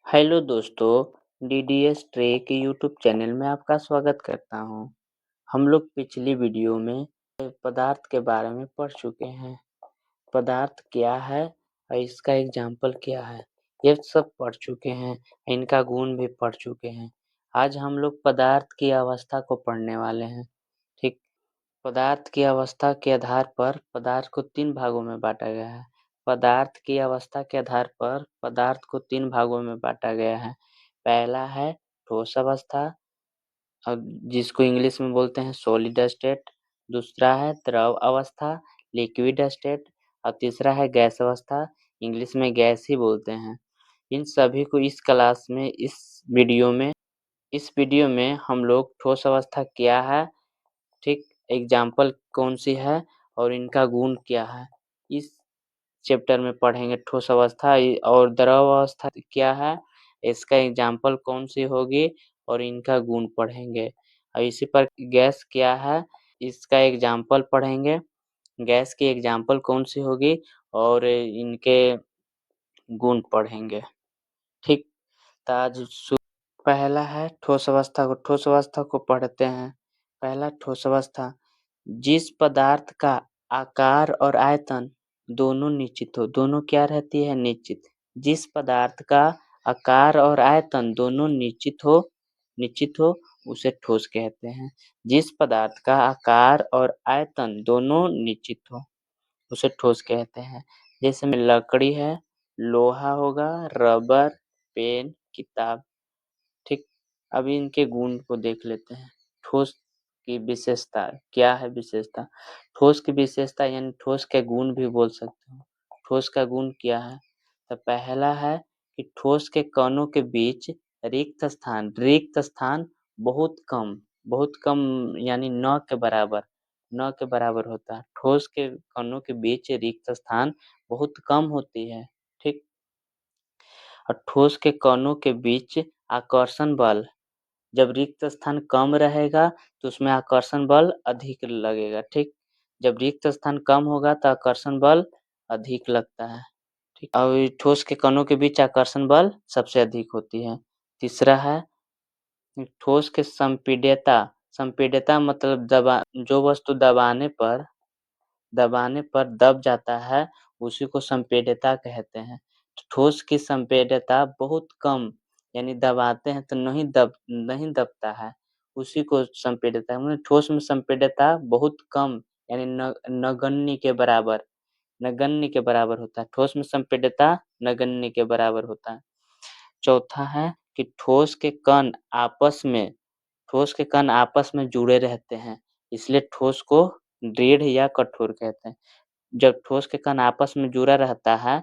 Hello दोस्तों, DDS track YouTube channel में आपका स्वागत करता हूँ। हम लोग पिछली वीडियो में पदार्थ के बारे में पढ़ चुके हैं। पदार्थ क्या है और इसका एग्जाम्पल क्या है, ये सब पढ़ चुके हैं। इनका गुण भी पढ़ चुके हैं। आज हम लोग पदार्थ की अवस्था को पढ़ने वाले हैं। ठीक, पदार्थ की अवस्था के आधार पर पदार्थ को 3 भागों में बाँटा गया है। पदार्थ की अवस्था के आधार पर पदार्थ को 3 भागों में बाँटा गया है। पहला है ठोस अवस्था, जिसको इंग्लिश में बोलते हैं सॉलिड स्टेट। दूसरा है द्रव अवस्था, लिक्विड स्टेट। और तीसरा है गैस अवस्था, इंग्लिश में गैस ही बोलते हैं। इन सभी को इस क्लास में इस वीडियो में हम लोग ठोस अवस्था क्या है, ठीक, एग्जाम्पल कौन सी है और इनका गुण क्या है, इस चैप्टर में पढ़ेंगे। ठोस अवस्था और द्रव अवस्था क्या है, इसका एग्जाम्पल कौन सी होगी और इनका गुण पढ़ेंगे। और इसी पर गैस क्या है, इसका एग्जाम्पल पढ़ेंगे। गैस की एग्जाम्पल कौन सी होगी और इनके गुण पढ़ेंगे। ठीक, तो आज पहला है ठोस अवस्था को। ठोस अवस्था को पढ़ते हैं। पहला ठोस अवस्था, जिस पदार्थ का आकार और आयतन दोनों निश्चित हो। दोनों क्या रहती है? निश्चित। जिस पदार्थ का आकार और आयतन दोनों निश्चित हो उसे ठोस कहते हैं। जिस पदार्थ का आकार और आयतन दोनों निश्चित हो उसे ठोस कहते हैं। जैसे में लकड़ी है, लोहा होगा, रबर, पेन, किताब। ठीक, अभी इनके गुण को देख लेते हैं। ठोस की विशेषता क्या है? विशेषता, ठोस की विशेषता यानी ठोस के गुण भी बोल सकते हो। ठोस का गुण क्या है? तो पहला है कि ठोस के कणों के बीच रिक्त स्थान बहुत कम यानी न के बराबर होता है। ठोस के कणों के बीच रिक्त स्थान बहुत कम होती है। ठीक, और ठोस के कणों के बीच आकर्षण बल, जब रिक्त स्थान कम रहेगा तो उसमें आकर्षण बल अधिक लगेगा। ठीक, जब रिक्त स्थान कम होगा तो आकर्षण बल अधिक लगता है। ठीक, और ठोस के कणों के बीच आकर्षण बल सबसे अधिक होती है। तीसरा है ठोस के संपीड्यता मतलब जो वस्तु दबाने पर दब जाता है उसी को संपीड्यता कहते हैं। ठोस की संपीड्यता बहुत कम यानी दबाते हैं तो नहीं दबता है, उसी को संपीड्यता मतलब ठोस में संपीड्यता बहुत कम यानी नगण्य के बराबर होता है। ठोस में संपीड्यता नगण्य के बराबर होता है। चौथा है कि ठोस के कण आपस में जुड़े रहते हैं, इसलिए ठोस को दृढ़ या कठोर कहते हैं। जब ठोस के कण आपस में जुड़ा रहता है,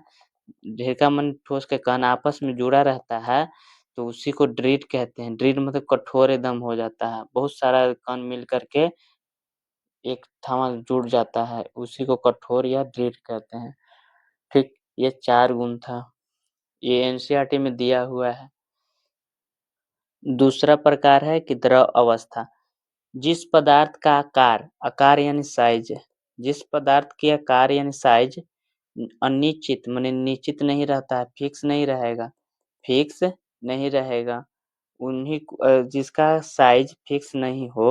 ठोस के कण आपस में जुड़ा रहता है तो उसी को दृढ़ कहते हैं। दृढ़ मतलब कठोर एकदम हो जाता है, बहुत सारा कण मिल करके एक ठाव जुड़ जाता है, उसी को कठोर या दृढ़ कहते हैं। ठीक, ये 4 गुण था, ये एनसीईआरटी में दिया हुआ है। दूसरा प्रकार है कि द्रव अवस्था, जिस पदार्थ का आकार यानी साइज, जिस पदार्थ की आकार यानी साइज अनिश्चित माने निश्चित नहीं रहता है, फिक्स नहीं रहेगा, जिसका साइज फिक्स नहीं हो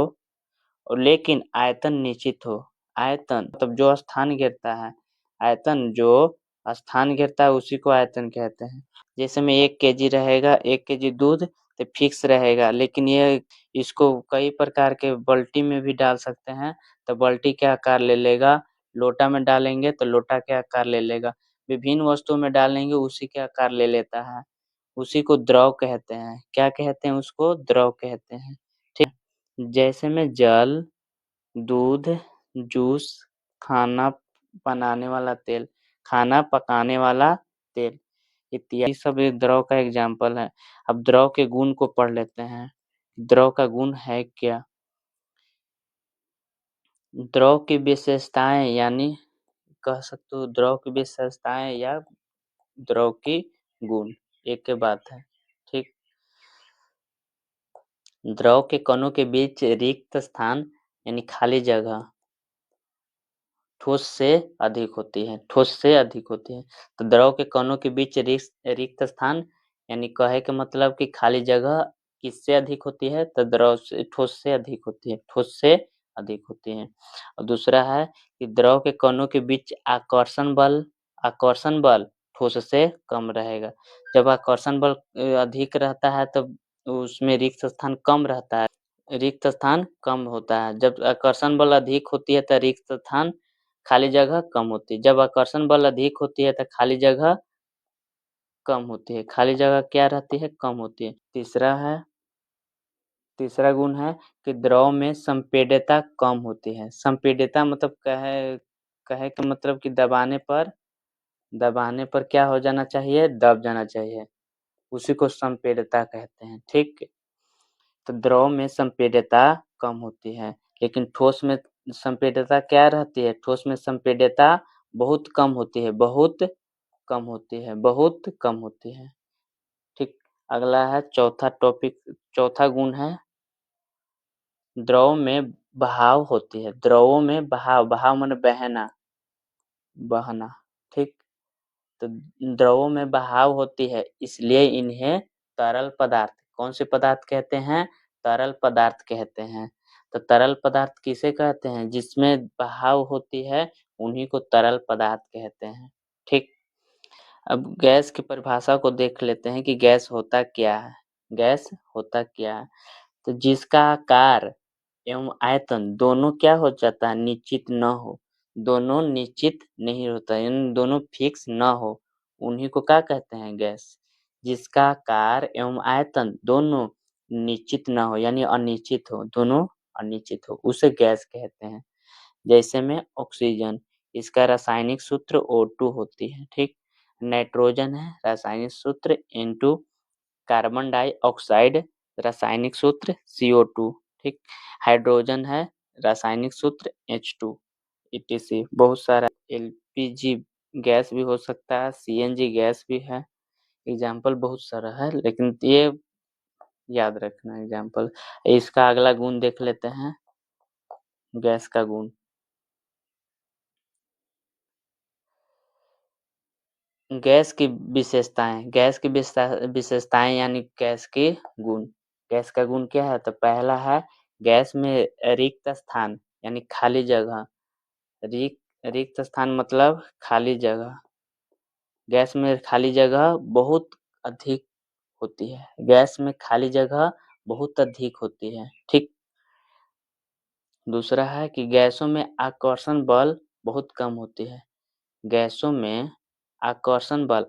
और लेकिन आयतन निश्चित हो। आयतन मतलब जो स्थान घेरता है, आयतन जो स्थान घेरता है उसी को आयतन कहते हैं। जैसे में 1 केजी रहेगा, 1 केजी दूध तो फिक्स रहेगा, लेकिन ये इसको कई प्रकार के बाल्टी में भी डाल सकते हैं तो बाल्टी के आकार ले लेगा, लोटा में डालेंगे तो लोटा के आकार ले लेगा, विभिन्न वस्तुओं में डालेंगे उसी के आकार ले लेता है, उसी को द्रव कहते हैं। क्या कहते हैं? उसको द्रव कहते हैं। ठीक, जैसे में जल, दूध, जूस, खाना बनाने वाला तेल, खाना पकाने वाला तेल इत्यादि सब एक द्रव का एग्जाम्पल है। अब द्रव के गुण को पढ़ लेते हैं। द्रव का गुण है क्या? द्रव की विशेषताएं यानी कह सकते हो द्रव की विशेषताएं या द्रव की गुण एक के बात है। ठीक, द्रव के कणों के बीच रिक्त स्थान यानी खाली जगह ठोस से अधिक होती है। तो द्रव के कणों के बीच रिक्त स्थान यानी कहे के मतलब कि खाली जगह किससे अधिक होती है? तो द्रव से ठोस से अधिक होती है, ठोस से अधिक होती है। और दूसरा है कि द्रव के कणों के बीच आकर्षण बल ठोस से कम रहेगा। जब आकर्षण बल अधिक रहता है तब उसमें रिक्त स्थान कम रहता है, रिक्त स्थान कम होता है। जब आकर्षण बल अधिक होती है तो रिक्त स्थान खाली जगह कम होती है। जब आकर्षण बल अधिक होती है तो खाली जगह कम होती है, खाली जगह क्या रहती है? कम होती है। तीसरा गुण है कि द्रव में संपीड्यता कम होती है। संपीड्यता मतलब कहे का मतलब कि दबाने पर क्या हो जाना चाहिए? दब जाना चाहिए, उसी को संपीड्यता कहते हैं, ठीक। तो द्रव में संपीड्यता कम होती है, लेकिन ठोस में संपीड्यता क्या रहती है? ठोस में संपीड्यता बहुत कम होती है, बहुत कम होती है, बहुत कम होती है, ठीक। अगला है चौथा गुण है द्रव में बहाव होती है। द्रवों में बहाव माने बहना, ठीक। तो द्रवों में बहाव होती है, इसलिए इन्हें तरल पदार्थ, कौन से पदार्थ कहते हैं? तरल पदार्थ कहते हैं। तो तरल पदार्थ किसे कहते हैं? जिसमें बहाव होती है उन्हीं को तरल पदार्थ कहते हैं, ठीक। अब गैस की परिभाषा को देख लेते हैं कि गैस होता क्या है। गैस होता क्या है? तो जिसका आकार एवं आयतन दोनों क्या हो जाता है? निश्चित न हो, दोनों निश्चित नहीं होता, इन दोनों फिक्स न हो, उन्हीं को क्या कहते हैं? गैस। जिसका आकार एवं आयतन दोनों निश्चित न हो यानी अनिश्चित हो, दोनों अनिश्चित हो, उसे गैस कहते हैं। जैसे में ऑक्सीजन, इसका रासायनिक सूत्र O2 होती है, ठीक। नाइट्रोजन है, रासायनिक सूत्र N2, कार्बन डाइऑक्साइड, रासायनिक सूत्र CO2, ठीक। हाइड्रोजन है, रासायनिक सूत्र H2, etc। बहुत सारा LPG गैस भी हो सकता है, CNG गैस भी है, एग्जाम्पल बहुत सारा है, लेकिन ये याद रखना एग्जाम्पल। इसका अगला गुण देख लेते हैं, गैस का गुण। गैस की विशेषताएं यानी गैस के गुण। गैस का गुण क्या है? तो पहला है गैस में रिक्त स्थान यानी खाली जगह। रिक्त स्थान मतलब खाली जगह। गैस में खाली जगह बहुत अधिक होती है। गैस में खाली जगह बहुत अधिक होती है, ठीक। दूसरा है कि गैसों में आकर्षण बल बहुत कम होती है। गैसों में आकर्षण बल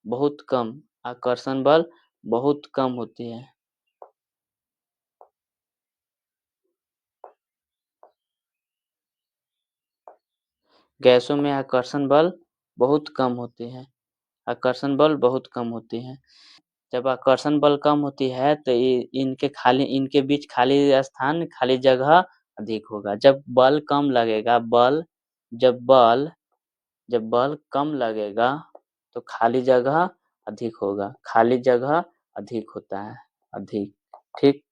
बहुत कम होती है। गैसों में आकर्षण बल बहुत कम होती है। आकर्षण बल बहुत कम होती है। जब आकर्षण बल कम होती है तो इनके बीच खाली जगह अधिक होगा। जब बल जब बल कम लगेगा तो खाली जगह अधिक होगा। खाली जगह अधिक होता है, अधिक, ठीक।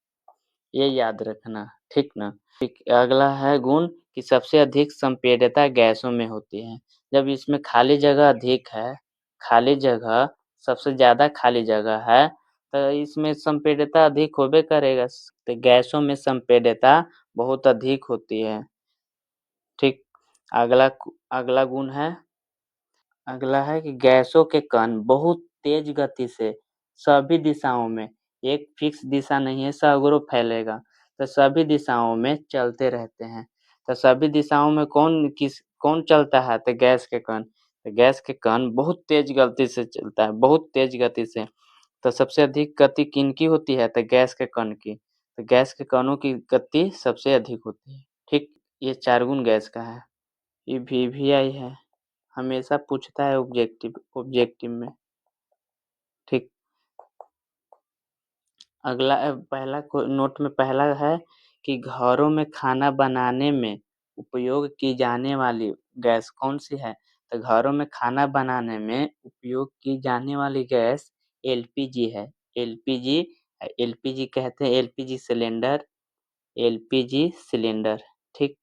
ये याद रखना, ठीक ना। ठीक, अगला है गुण कि सबसे अधिक संपीड्यता गैसों में होती है। जब इसमें खाली जगह सबसे ज़्यादा खाली जगह है तो इसमें संपीड्यता अधिक होबे करेगा। तो गैसों में संपीड्यता बहुत अधिक होती है, ठीक। अगला गुण है अगला है कि गैसों के कण बहुत तेज गति से सभी दिशाओं में, एक फिक्स दिशा नहीं है, सगों फैलेगा, तो सभी दिशाओं में चलते रहते हैं। तो सभी दिशाओं में कौन चलता है? तो गैस के कण। तो गैस के कण बहुत तेज गति से चलता है, बहुत तेज गति से। तो सबसे अधिक गति किनकी होती है? तो गैस के कण की। तो गैस के कणों की गति सबसे अधिक होती है, ठीक। ये 4 गुण गैस का है। ये VVI है, हमेशा पूछता है ऑब्जेक्टिव में, ठीक। अगला नोट में पहला है कि घरों में खाना बनाने में उपयोग की जाने वाली गैस कौन सी है? तो घरों में खाना बनाने में उपयोग की जाने वाली गैस LPG है। LPG LPG कहते हैं LPG सिलेंडर, ठीक,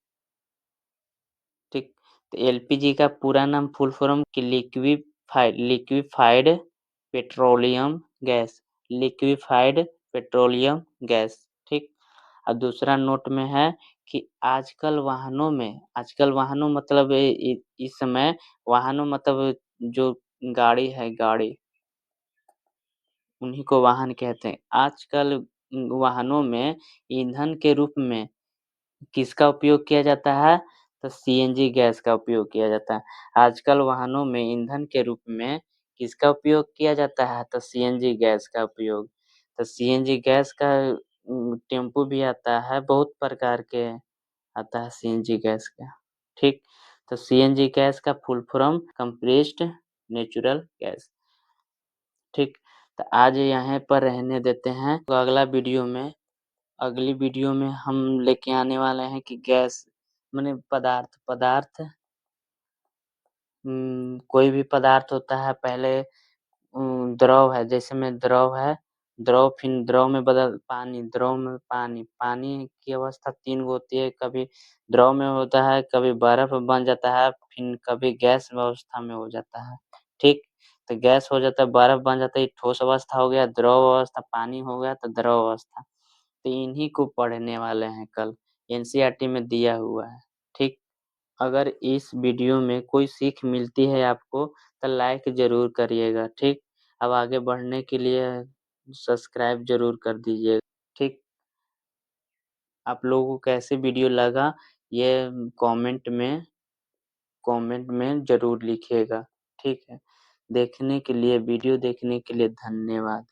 ठीक। तो LPG का पूरा नाम फुल फॉर्म कि liquid liquefied petroleum gas, liquefied petroleum gas, ठीक। और दूसरा नोट में है कि आजकल वाहनों मतलब इस समय वाहनों मतलब जो गाड़ी है गाड़ी, उन्हीं को वाहन कहते हैं। आजकल वाहनों में ईंधन के रूप में किसका उपयोग किया जाता है? तो सीएनजी गैस का उपयोग किया जाता है। आजकल वाहनों में ईंधन के रूप में किसका उपयोग किया जाता है? तो सीएनजी गैस का उपयोग। तो सीएनजी गैस का टेम्पो भी आता है, बहुत प्रकार के आता है सीएनजी गैस का, ठीक। तो सीएनजी गैस का full form compressed natural gas, ठीक। तो आज यहाँ पर रहने देते हैं, तो अगली वीडियो में हम लेके आने वाले हैं कि गैस माने पदार्थ कोई भी पदार्थ होता है पहले द्रव है, जैसे में द्रव है, फिर द्रव में पानी की अवस्था 3 गो होती है, कभी द्रव में होता है, कभी बर्फ बन जाता है, फिर कभी गैस अवस्था में हो जाता है, ठीक। तो गैस हो जाता है, बर्फ बन जाता है, ठोस अवस्था हो गया, द्रव अवस्था, पानी हो गया तो द्रव अवस्था। तो इन्हीं को पढ़ने वाले हैं कल, एनसीईआरटी में दिया हुआ है, ठीक। अगर इस वीडियो में कोई सीख मिलती है आपको तो लाइक ज़रूर करिएगा, ठीक। अब आगे बढ़ने के लिए सब्सक्राइब ज़रूर कर दीजिए, ठीक। आप लोगों को कैसे वीडियो लगा ये कमेंट में ज़रूर लिखिएगा, ठीक है। वीडियो देखने के लिए धन्यवाद।